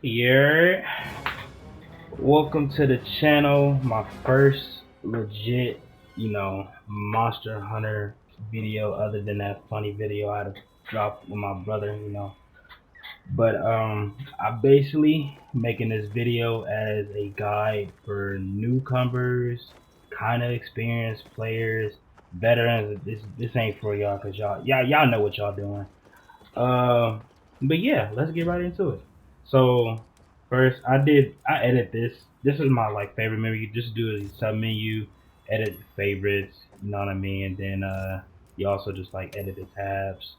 Yeah, welcome to the channel. My first legit, Monster Hunter video, other than that funny video I had to drop with my brother. But I basically making this video as a guide for newcomers, kind of experienced players, veterans. This ain't for y'all, cause y'all know what y'all doing. Uh, but yeah, let's get right into it. So first, I edit this. This is my like favorite menu. You just do a sub menu, edit favorites. You know what I mean? And then you also just like edit the tabs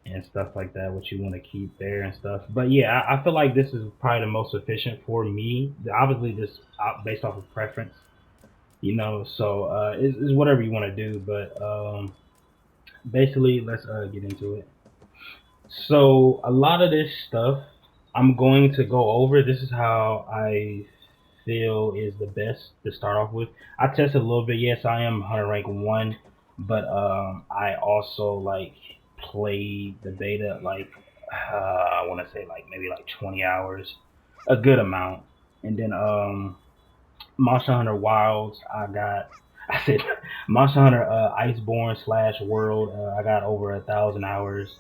and stuff like that. What you want to keep there and stuff. But yeah, I feel like this is probably the most efficient for me. Obviously, this based off of preference. So it's whatever you want to do. But basically, let's get into it. So a lot of this stuff I'm going to go over. This is how I feel is the best to start off with. I tested a little bit. Yes, I am hunter rank one, but I also like played the beta like I want to say like maybe like 20 hours, a good amount. And then Monster Hunter Wilds, I said Monster Hunter Iceborne slash World. I got over 1,000 hours.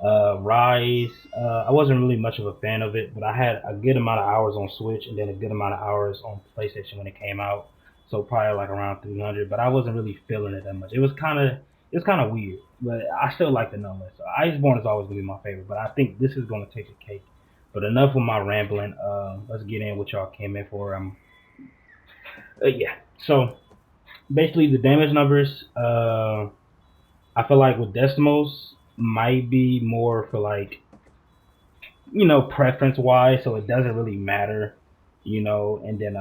Rise, I wasn't really much of a fan of it, but I had a good amount of hours on Switch and then a good amount of hours on PlayStation when it came out. So probably like around 300, but I wasn't really feeling it that much. It was kind of weird, but I still liked it nonetheless. So Iceborne is always gonna be my favorite, but I think this is gonna take the cake. But enough of my rambling. Let's get in what y'all came in for. Yeah. So basically, the damage numbers. I feel like with decimals might be more for like preference wise, so it doesn't really matter. And then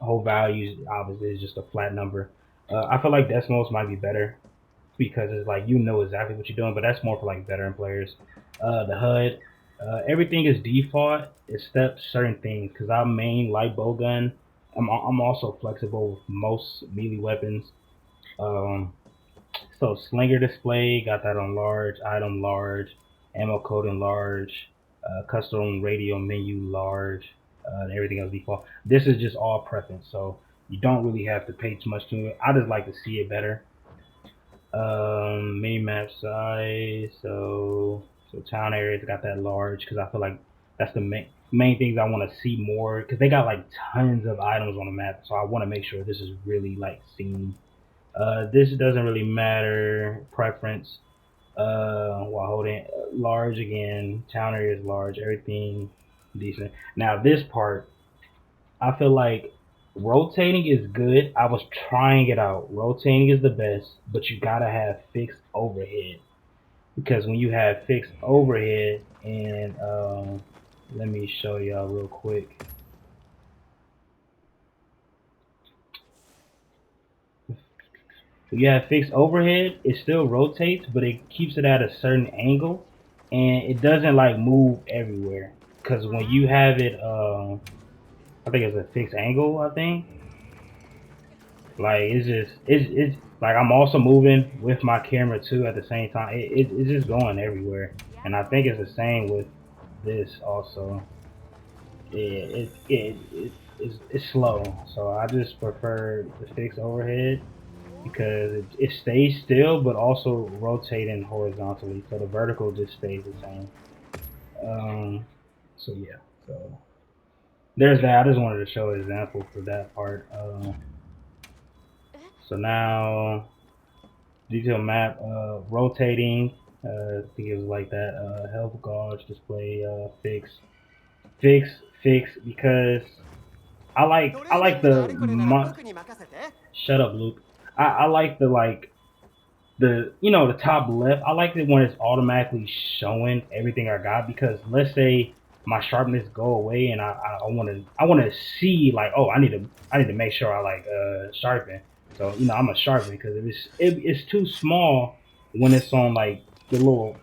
whole values obviously is just a flat number. I feel like decimals might be better because it's like exactly what you're doing, but that's more for like veteran players. The HUD, everything is default except certain things. Because I main light bow gun, I'm also flexible with most melee weapons. Um, so slinger display, got that on large, item large, ammo coding large, custom radio menu large, and everything else default. This is just all preference, so you don't really have to pay too much to it. I just like to see it better. Mini map size, so town areas got that large because I feel like that's the main things I want to see more because they got like tons of items on the map, so I want to make sure this is really like seen. This doesn't really matter. Preference. While holding large again, town area is large. Everything decent. Now this part, I feel like rotating is good. I was trying it out. Rotating is the best, but you gotta have fixed overhead because when you have fixed overhead, and let me show y'all real quick. If you have fixed overhead, it still rotates, but it keeps it at a certain angle, and it doesn't like move everywhere. Because when you have it, I think it's a fixed angle. I think like it's like I'm also moving with my camera too at the same time. It's just going everywhere, and I think it's the same with this also. It's slow, so I just prefer the fixed overhead because it stays still but also rotating horizontally, so the vertical just stays the same. Um, so yeah, so there's that. I just wanted to show an example for that part. So now detail map, rotating. I think it was like that. Health gauge display, fix, fix because I like the shut up, Luke. I like the top left. I like it when it's automatically showing everything I got because let's say my sharpness go away and I want to see like, oh, I need to make sure I like sharpen. So I'm a sharpen because it's too small when it's on like the little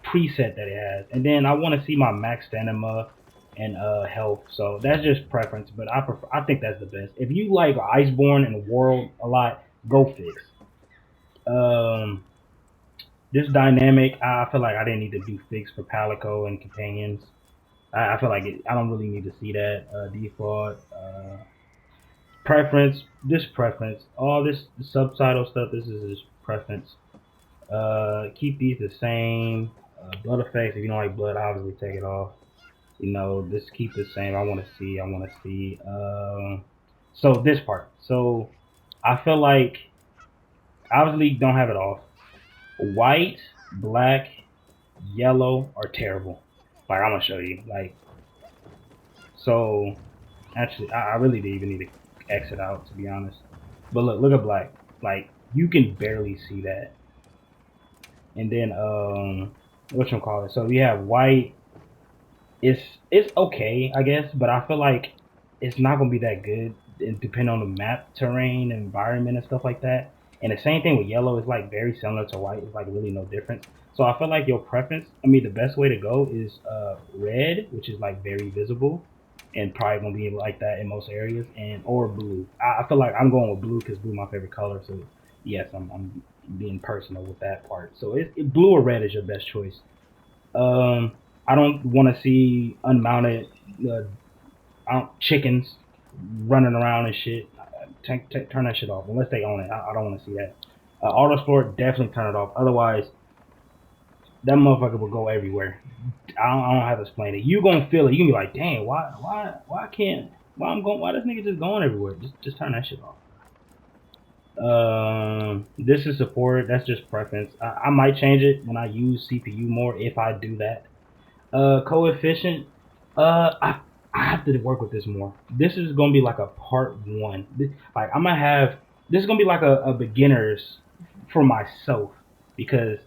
preset that it has, and then I want to see my max stamina and health. So that's just preference, but I think that's the best. If you like Iceborne and World a lot, go fix. Um, this dynamic, I feel like I didn't need to do fix for Palico and companions. I feel like I don't really need to see that. Default, preference, this preference, all this subtitle stuff. This is just preference. Keep these the same. Blood effects. If you don't like blood, obviously take it off. You know, just keep the same. I want to see. I want to see. So this part. So I feel like obviously don't have it off. White, black, yellow are terrible. Like I'm gonna show you. Like so. Actually, I really didn't even need to exit out to be honest. But look at black. Like you can barely see that. And then what you call it? So we have white. It's okay, I guess, but I feel like it's not gonna be that good depending on the map, terrain, environment, and stuff like that. And the same thing with yellow is like very similar to white. It's like really no difference. So I feel like your preference. I mean, the best way to go is red, which is like very visible, and probably gonna be like that in most areas, and or blue. I feel like I'm going with blue because blue is my favorite color. So yes, I'm being personal with that part. So blue or red is your best choice. Um, I don't want to see unmounted chickens running around and shit. Turn that shit off unless they own it. I don't want to see that. Auto sport, definitely turn it off. Otherwise, that motherfucker will go everywhere. I don't have to explain it. You gonna feel it. You can be like, dang, why can't, why I'm going, why this nigga just going everywhere? Just turn that shit off. This is support. That's just preference. I might change it when I use CPU more if I do that. Coefficient. I have to work with this more. This is gonna be like a part one. Like I'm gonna have this is gonna be like a beginner's for myself because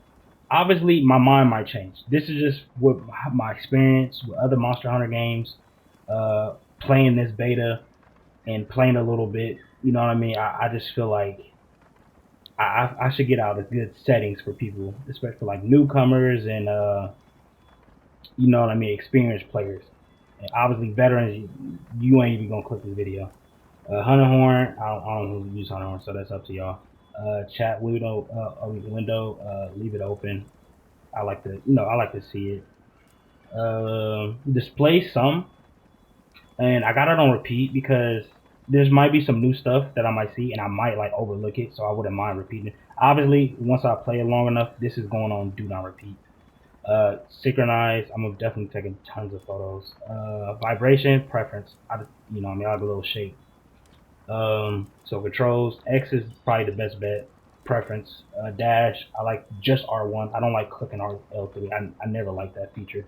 obviously my mind might change. This is just what my experience with other Monster Hunter games, playing this beta and playing a little bit. You know what I mean? I just feel like I should get out of good settings for people, especially for like newcomers and you know what I mean, experienced players. And obviously, veterans, you ain't even gonna click this video. Hunter Horn, I don't use Hunter Horn, so that's up to y'all. Chat window, leave it open. I like to, I like to see it. Display some, and I got it on repeat because there's might be some new stuff that I might see, and I might like overlook it, so I wouldn't mind repeating it. Obviously, once I play it long enough, this is going on do not repeat. Synchronize. I'm definitely taking tons of photos. Vibration preference. I have a little shake. So controls. X is probably the best bet. Preference. Dash. I like just R1. I don't like clicking L3. I never like that feature.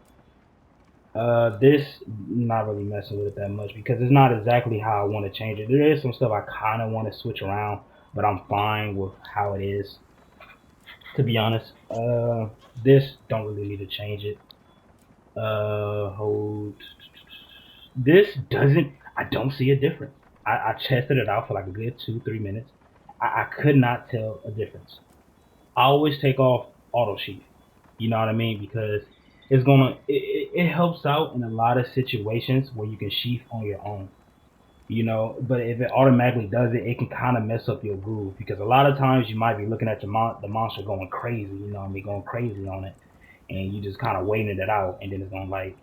This not really messing with it that much because it's not exactly how I want to change it. There is some stuff I kind of want to switch around, but I'm fine with how it is. To be honest, this don't really need to change it. Hold. This doesn't. I don't see a difference. I tested it out for like a good 2-3 minutes. I could not tell a difference. I always take off auto sheath. You know what I mean? Because it helps out in a lot of situations where you can sheath on your own. But if it automatically does it, it can kind of mess up your groove because a lot of times you might be looking at the monster going crazy. You know what I mean? Going crazy on it, and you just kind of waiting it out, and then it's gonna like,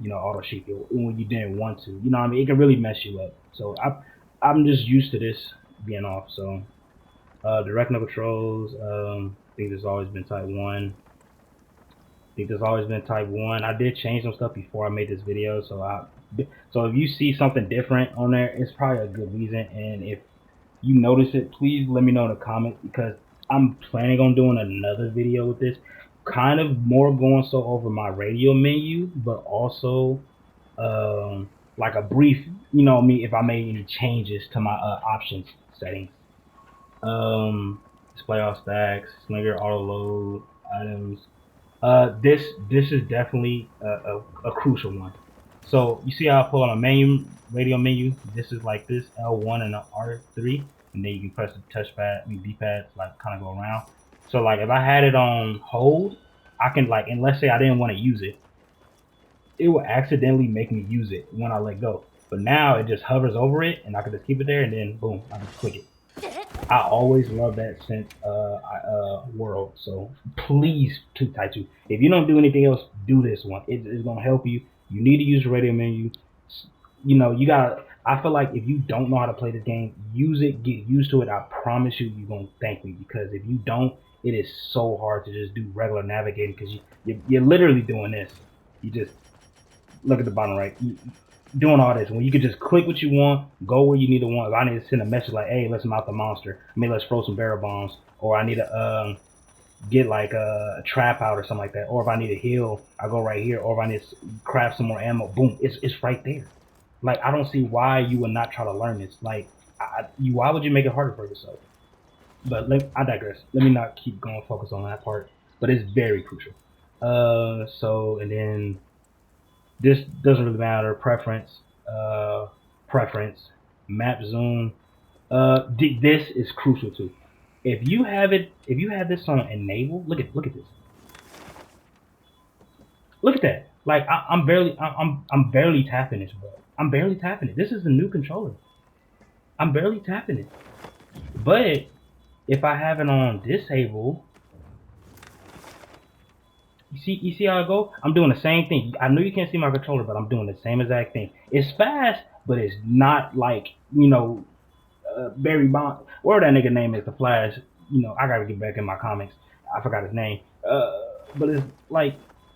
auto sheath you when you didn't want to. You know what I mean? It can really mess you up. So I'm just used to this being off. So directional controls. I think there's always been type 1. I did change some stuff before I made this video, so if you see something different on there, it's probably a good reason. And if you notice it, please let me know in the comments because I'm planning on doing another video with this, kind of more going so over my radio menu, but also like a brief, if I made any changes to my options settings. Display all stacks, slinger auto load items. This is definitely a crucial one. So you see how I pull on a radio menu. This is like this L1 and R3, and then you can press the touchpad, D-pad, like kind of go around. So like if I had it on hold, I can like, and let's say I didn't want to use it, it will accidentally make me use it when I let go. But now it just hovers over it, and I can just keep it there, and then boom, I just click it. I always love that since world. So please, Type 2. If you don't do anything else, do this one. It's gonna help you. You need to use the radio menu. You know, you gotta. I feel like if you don't know how to play this game, use it, get used to it. I promise you, you're gonna thank me, because if you don't, it is so hard to just do regular navigating, because you're literally doing this. You just look at the bottom right. Doing all this when you could just click what you want, go where you need to want. If I need to send a message like, "Hey, let's mount the monster," I mean, let's throw some barrel bombs, or I need to get like a trap out or something like that, or if I need to heal, I go right here, or if I need to craft some more ammo, boom, it's right there. Like, I don't see why you would not try to learn this. Like, why would you make it harder for yourself? But I digress. Let me not keep going focus on that part. But it's very crucial. So and then this doesn't really matter. Preference, map zoom. This is crucial too. If you have this on enable, look at this. Look at that. Like, I'm barely tapping this, bro. I'm barely tapping it. This is a new controller. I'm barely tapping it. But if I have it on disable, you see how I go? I'm doing the same thing. I know you can't see my controller, but I'm doing the same exact thing. It's fast, but it's not like, Barry Bond, whatever that nigga name is, the Flash. I gotta get back in my comics. I forgot his name. But it's like,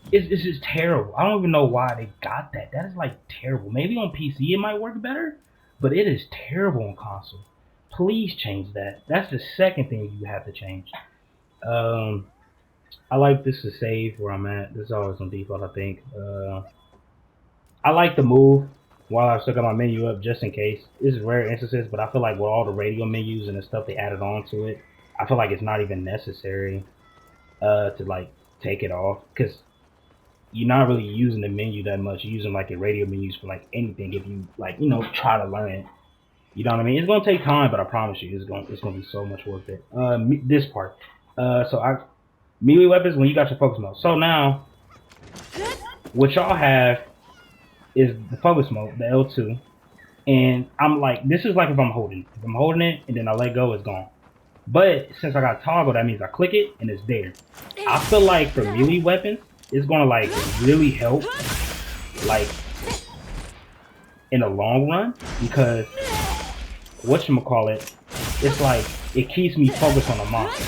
it's just terrible. I don't even know why they got that. That is like terrible. Maybe on PC it might work better, but it is terrible on console. Please change that. That's the second thing you have to change. Um, I like this to save where I'm at. This is always on default, I think. I like to move while I still got my menu up just in case. This is rare instances, but I feel like with all the radio menus and the stuff they added on to it, I feel like it's not even necessary to like take it off, because you're not really using the menu that much. You're using like the radio menus for like anything if you like, try to learn it. You know what I mean? It's gonna take time, but I promise you, it's gonna be so much worth it. This part. So I melee weapons when you got your focus mode. So now, what y'all have is the focus mode, the L2, and I'm like, this is like if I'm holding it. If I'm holding it and then I let go, it's gone. But since I got toggle, that means I click it and it's there. I feel like for melee weapons, it's gonna like really help, like in the long run, because whatchamacallit, it's like it keeps me focused on the monster.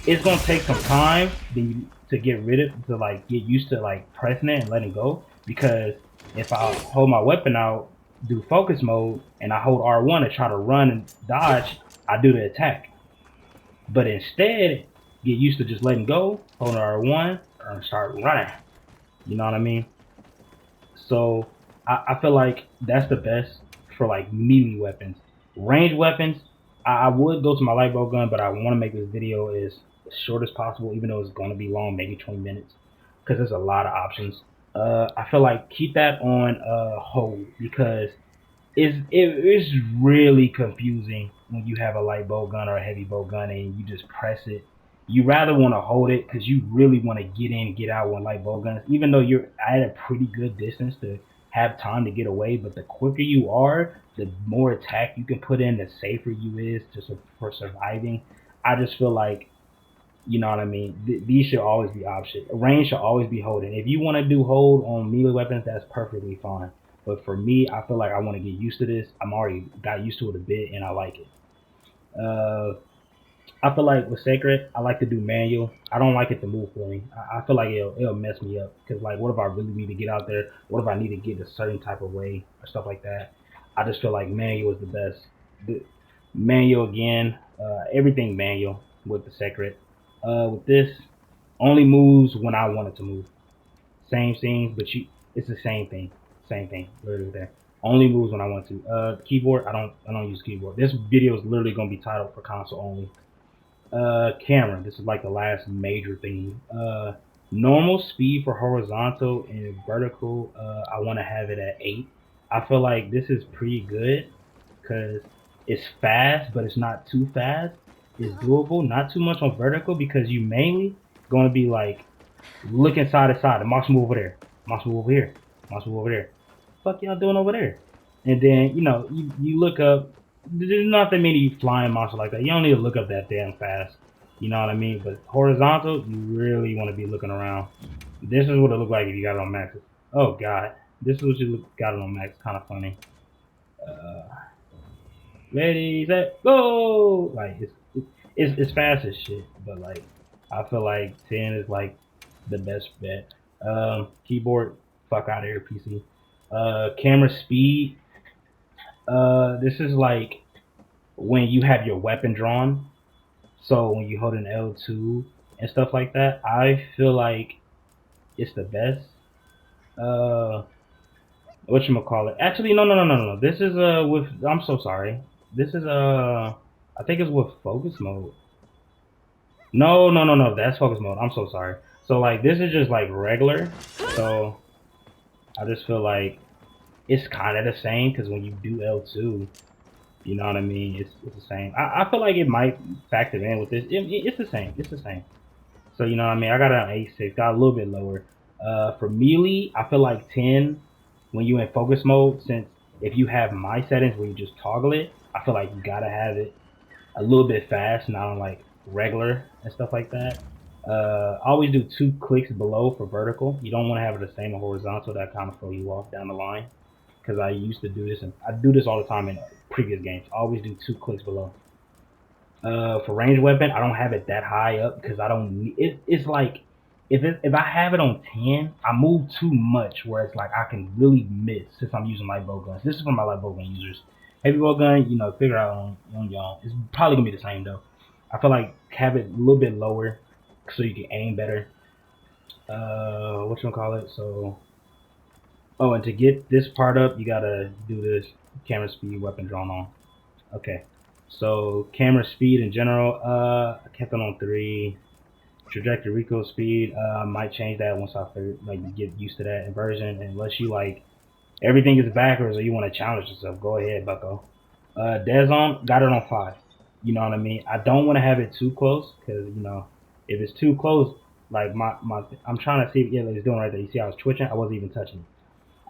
It's gonna take some time to get rid of, to like get used to like pressing it and letting go, because if I hold my weapon out, do focus mode, and I hold R1 to try to run and dodge, I do the attack. But instead, get used to just letting go, hold R1, and start running. You know what I mean? So I feel like that's the best for like melee weapons. Range weapons, I would go to my light bow gun, but I want to make this video as short as possible, even though it's going to be long, maybe 20 minutes, because there's a lot of options. I feel like keep that on hold, because it's really confusing when you have a light bow gun or a heavy bow gun and you just press it. You rather want to hold it because you really want to get in and get out with light bow guns, even though you're at a pretty good distance to have time to get away. But the quicker you are, the more attack you can put in, the safer you is for surviving. I just feel like, you know what I mean? These should always be options. Range should always be holding. If you want to do hold on melee weapons, that's perfectly fine. But for me, I feel like I want to get used to this. I'm already got used to it a bit, and I like it. I feel like with Sacred, I like to do manual. I don't like it to move for me. I feel like it'll mess me up, because like, what if I really need to get out there? What if I need to get a certain type of way or stuff like that? I just feel like manual is the best. Manual again, everything manual with the Sacred. With this, only moves when I want it to move. Same scenes, but it's the same thing. Same thing. Literally there. Only moves when I want to. Keyboard, I don't use keyboard. This video is literally gonna be titled for console only. Camera, this is like the last major thing. Normal speed for horizontal and vertical, I want to have it at 8. I feel like this is pretty good because it's fast, but it's not too fast. It's doable, not too much on vertical, because you mainly going to be like looking side to side. The mouse move over there, mouse move over here, mouse move over there. Fuck y'all doing over there? And then you look up. There's not that many flying monsters like that. You don't need to look up that damn fast. You know what I mean? But horizontal, you really want to be looking around. This is what it look like if you got it on max. Oh god. This is what you got it on max. Kind of funny. Ready, set, go! Like it's fast as shit, but like I feel like 10 is like the best bet. Keyboard, fuck out of here, PC. Camera speed. This is like when you have your weapon drawn. So when you hold an L2 and stuff like that, I feel like it's the best. Uh, Whatchamacallit. Actually, no. This is with. I'm so sorry. This is I think it's with focus mode. No. That's focus mode. I'm so sorry. So like this is just like regular. So I just feel like it's kind of the same because when you do L2, you know what I mean. It's the same. I feel like it might factor in with this. It's the same. It's the same. So you know what I mean. I got an A6. Got a little bit lower. For melee, I feel like 10 when you in focus mode. Since if you have my settings where you just toggle it, I feel like you gotta have it a little bit fast, not on like regular and stuff like that. I always do 2 clicks below for vertical. You don't want to have it the same on horizontal. That kind of throw you off down the line. Because I used to do this, and I do this all the time in previous games. I always do 2 clicks below. For range weapon, I don't have it that high up because I don't. It's like if I have it on 10, I move too much where it's like I can really miss since I'm using light bow guns. This is for my light bow gun users. Heavy bow gun, you know, figure out on y'all. It's probably gonna be the same though. I feel like have it a little bit lower so you can aim better. What you gonna call it? So, oh, and to get this part up, you gotta do this camera speed weapon drawn on. Okay. So camera speed in general, I kept it on 3. Trajectory recoil speed, might change that once I like get used to that inversion. Unless you like everything is backwards or you want to challenge yourself, go ahead, Bucko. Dead zone, got it on 5. You know what I mean? I don't want to have it too close because you know if it's too close, like I'm trying to see. Yeah, like it's doing right there. You see, I was twitching. I wasn't even touching it.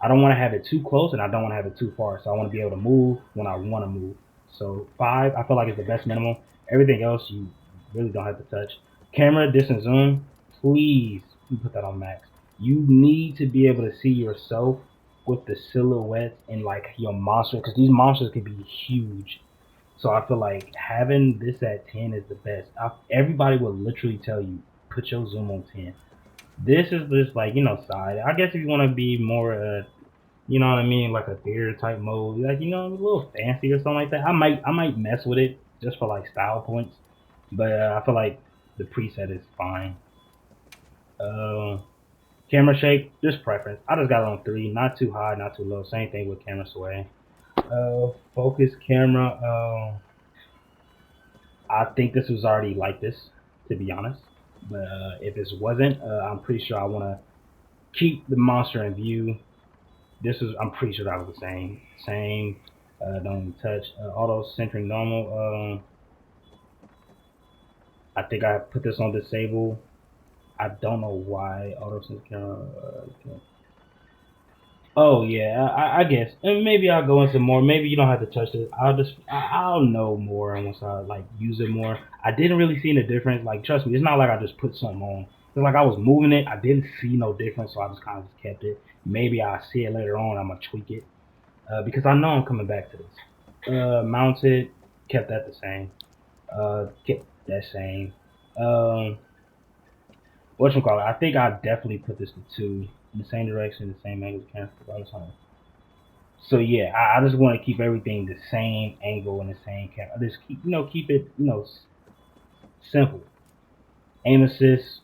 I don't want to have it too close and I don't want to have it too far. So I want to be able to move when I want to move. So 5, I feel like it's the best minimum. Everything else you really don't have to touch. Camera distance zoom, please put that on max. You need to be able to see yourself with the silhouettes and like your monster because these monsters can be huge. So I feel like having this at 10 is the best. Everybody will literally tell you put your zoom on 10. This is just like side. I guess if you want to be more you know what I mean, like a theater type mode, like a little fancy or something like that. I might mess with it just for like style points, but I feel like the preset is fine. Uh, Camera shake, just preference. I just got it on 3, not too high, not too low. Same thing with camera sway. Focus camera. I think this was already like this, to be honest. But if this wasn't, I'm pretty sure I want to keep the monster in view. This is I'm pretty sure that was the same. Same. Don't touch. Auto centering normal. I think I put this on disable. I don't know why auto centering. Oh yeah, I guess, and maybe I'll go into more. Maybe you don't have to touch it. I'll know more once I like use it more. I didn't really see the difference. Like trust me, it's not like I just put something on. It's like I was moving it. I didn't see no difference, so I just kind of just kept it. Maybe I'll see it later on. I'm gonna tweak it. Because I know I'm coming back to this. Mounted, kept that the same. Kept that same. Um, Whatchamacallit, I think I definitely put this to 2 in the same direction, the same angle, camera. So yeah, I just want to keep everything the same angle and the same camera. I just keep it simple. Aim assist.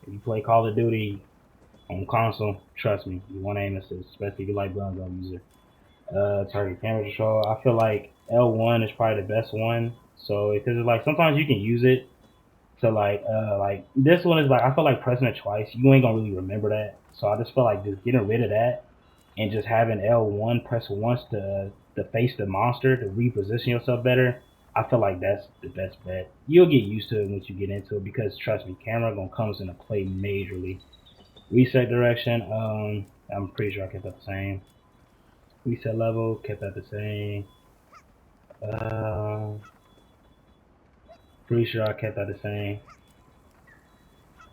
If you play Call of Duty on console, trust me, you want aim assist, especially if you like gun user. Target camera control. I feel like L1 is probably the best one. So because it's like sometimes you can use it to like this one is like I feel like pressing it twice, you ain't gonna really remember that. So I just feel like just getting rid of that and just having L1 press once to face the monster to reposition yourself better. I feel like that's the best bet. You'll get used to it once you get into it because trust me, camera gonna comes into play majorly. Reset direction. I'm pretty sure I kept that the same. Reset level, kept that the same. Uh, Pretty sure I kept that the same.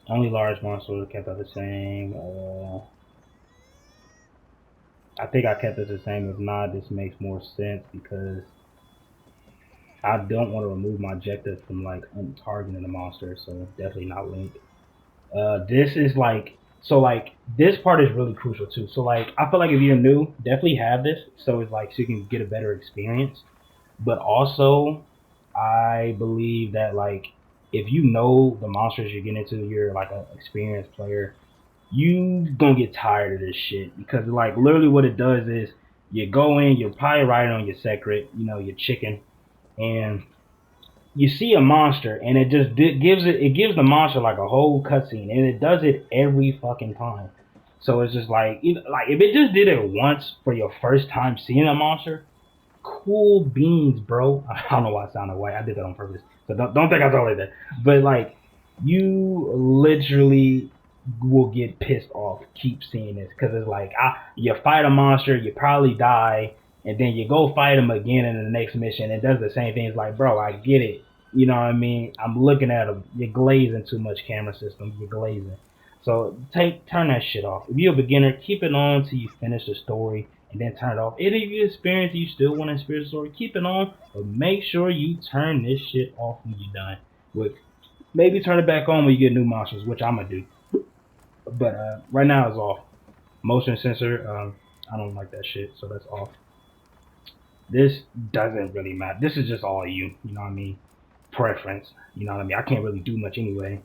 Only large monsters kept that the same. I think I kept it the same. If not, this makes more sense because I don't want to remove my objective from like targeting the monster, so definitely not Link. This is like so like this part is really crucial too. So like I feel like if you're new, definitely have this so it's like so you can get a better experience. But also, I believe that like if you know the monsters you're getting into, you're like an experienced player, you gonna get tired of this shit because like literally what it does is you go in, you're probably riding on your secret, you know, your chicken, and you see a monster and it just gives the monster like a whole cutscene and it does it every fucking time. So it's just like like if it just did it once for your first time seeing a monster, cool beans, bro. I don't know why I sounded white. I did that on purpose. So don't think I talk like that. But like you literally will get pissed off keep seeing this because it's like you fight a monster, you probably die, and then you go fight him again in the next mission and does the same thing. It's like, bro, I get it. You know what I mean? I'm looking at him. You're glazing too much camera system. You're glazing. So turn that shit off. If you're a beginner, keep it on till you finish the story and then turn it off. And if you experience, you still want to experience the story, keep it on, but make sure you turn this shit off when you're done. With maybe turn it back on when you get new monsters, which I'm gonna do. But right now it's off. Motion sensor, I don't like that shit, so that's off. This doesn't really matter. This is just all you know what I mean? Preference, you know what I mean? I can't really do much anyway.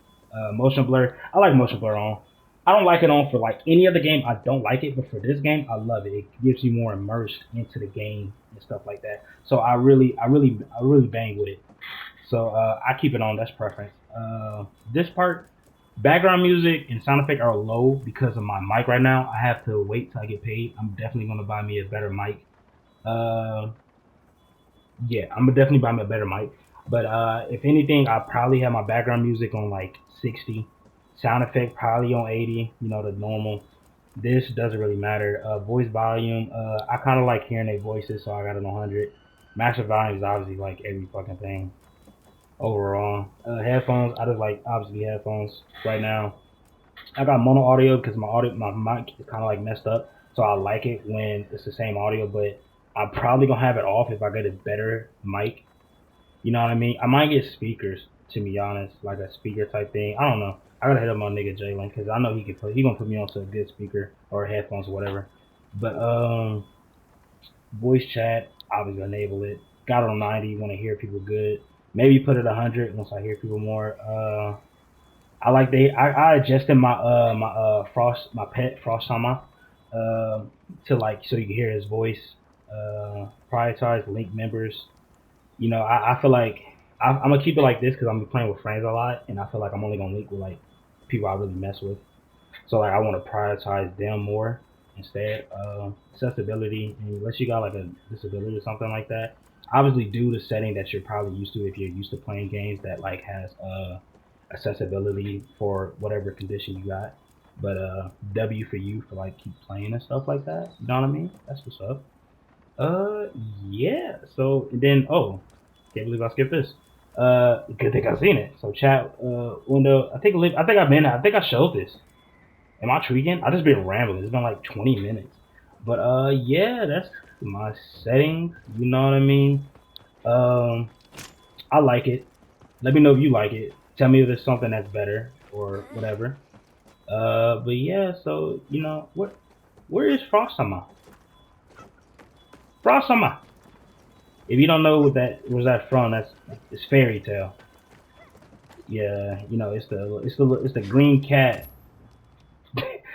Motion blur, I like motion blur on. I don't like it on for like any other game. I don't like it, but for this game, I love it. It gives you more immersed into the game and stuff like that. So I really bang with it. So I keep it on. That's preference. This part, background music and sound effect are low because of my mic right now. I have to wait till I get paid. I'm definitely gonna buy me a better mic. Uh, yeah, I'm gonna definitely buy me a better mic. But if anything, I probably have my background music on like 60, sound effect probably on 80. You know, the normal. This doesn't really matter. Voice volume, I kind of like hearing their voices, so I got it on 100. Master volume is obviously like every fucking thing overall. Headphones, I just like obviously headphones right now. I got mono audio because my mic is kind of like messed up, so I like it when it's the same audio. But I'm probably gonna have it off if I get a better mic. You know what I mean? I might get speakers to be honest, like a speaker type thing. I don't know. I gotta hit up my nigga Jalen because I know he gonna put me onto a good speaker or headphones or whatever. But voice chat, obviously enable it. Got it on 90. Want to hear people good. Maybe put it 100 once I hear people more. I adjusted my Frost my pet Frost Sama to like so you can hear his voice. Prioritize link members. You know, I feel like I'm gonna keep it like this because I'm playing with friends a lot, and I feel like I'm only gonna link with like people I really mess with. So like I want to prioritize them more instead. Accessibility, unless you got like a disability or something like that. Obviously, do the setting that you're probably used to if you're used to playing games that like has accessibility for whatever condition you got. But W for you for like keep playing and stuff like that. You know what I mean? That's what's up. Uh, yeah. So and then can't believe I skipped this. Good thing I seen it. So chat window. I think I showed this. Am I tweaking? I just been rambling. It's been like 20 minutes. But yeah, that's my settings. You know what I mean? Um, I like it. Let me know if you like it. Tell me if there's something that's better or whatever. But yeah, so you know where is Frostama? Frostama. If you don't know what that where's that from, it's fairy tale. Yeah, you know it's the green cat.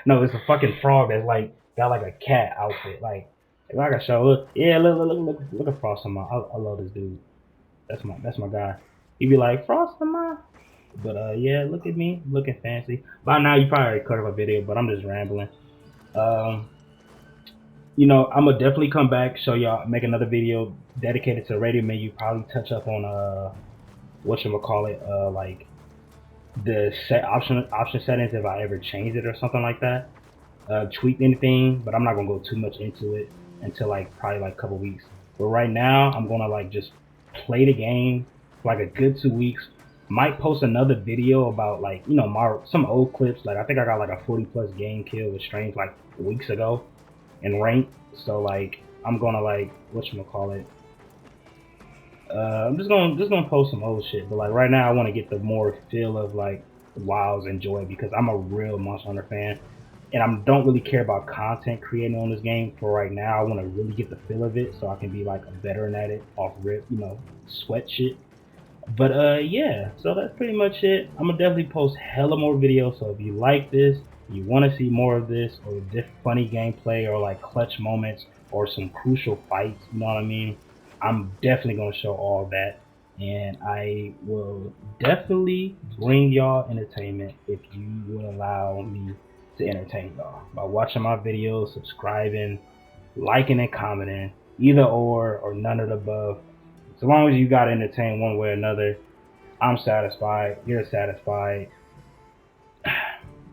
No, it's a fucking frog that's like got like a cat outfit. Like if I can show look, yeah, look at Frostama. I love this dude. That's my guy. He be like Frostama. But yeah, look at me, looking fancy. By now you probably already cut off a video, but I'm just rambling. Um, you know, I'm gonna definitely come back, show y'all, make another video dedicated to the radio menu. Probably touch up on what should we call it, like the set option settings if I ever change it or something like that. Tweak anything, but I'm not gonna go too much into it until like probably like a couple weeks. But right now, I'm gonna like just play the game for like a good 2 weeks. Might post another video about like you know some old clips. Like I think I got like a 40+ game kill with Strange like weeks ago, in rank. So like I'm gonna like whatchamacallit. I'm just gonna post some old shit, but like right now I want to get the more feel of like WoW's enjoy because I'm a real Monster Hunter fan, and I don't really care about content creating on this game for right now. I want to really get the feel of it so I can be like a veteran at it off rip, sweat shit. But yeah, so that's pretty much it. I'm gonna definitely post hella more videos. So if you like this, you want to see more of this, or funny gameplay, or like clutch moments, or some crucial fights, you know what I mean? I'm definitely gonna show all that, and I will definitely bring y'all entertainment if you would allow me to entertain y'all by watching my videos, subscribing, liking, and commenting, either or none of the above. So long as you got entertained one way or another, I'm satisfied. You're satisfied.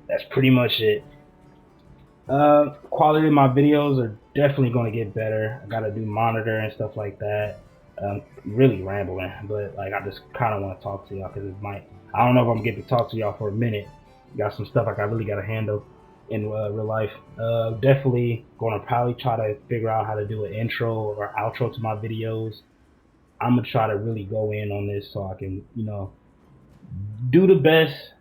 That's pretty much it. Quality of my videos are definitely going to get better. I got to do monitor and stuff like that. Really rambling, but like I just kind of want to talk to y'all because it might. I don't know if I'm getting to talk to y'all for a minute. Got some stuff like I really got to handle in real life. Definitely going to probably try to figure out how to do an intro or outro to my videos. I'm gonna try to really go in on this so I can, do the best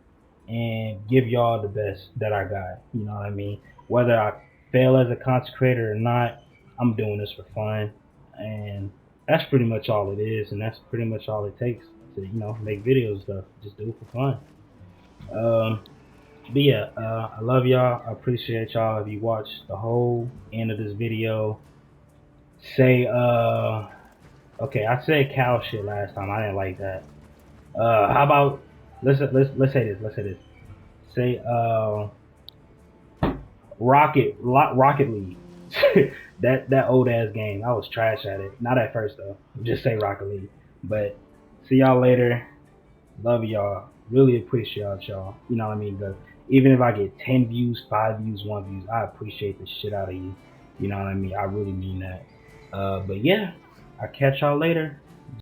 and give y'all the best that I got. You know what I mean? Whether I fail as a content creator or not, I'm doing this for fun, and that's pretty much all it is, and that's pretty much all it takes to make videos and stuff. Just do it for fun. But yeah, I love y'all. I appreciate y'all. If you watched the whole end of this video, say okay, I said cow shit last time. I didn't like that. How about let's say this. Let's say this. Say Rocket League. that old ass game. I was trash at it. Not at first though. Just say Rocket League. But see y'all later. Love y'all. Really appreciate y'all. You know what I mean? But even if I get 10 views, 5 views, 1 views, I appreciate the shit out of you. You know what I mean? I really mean that. But yeah, I'll catch y'all later.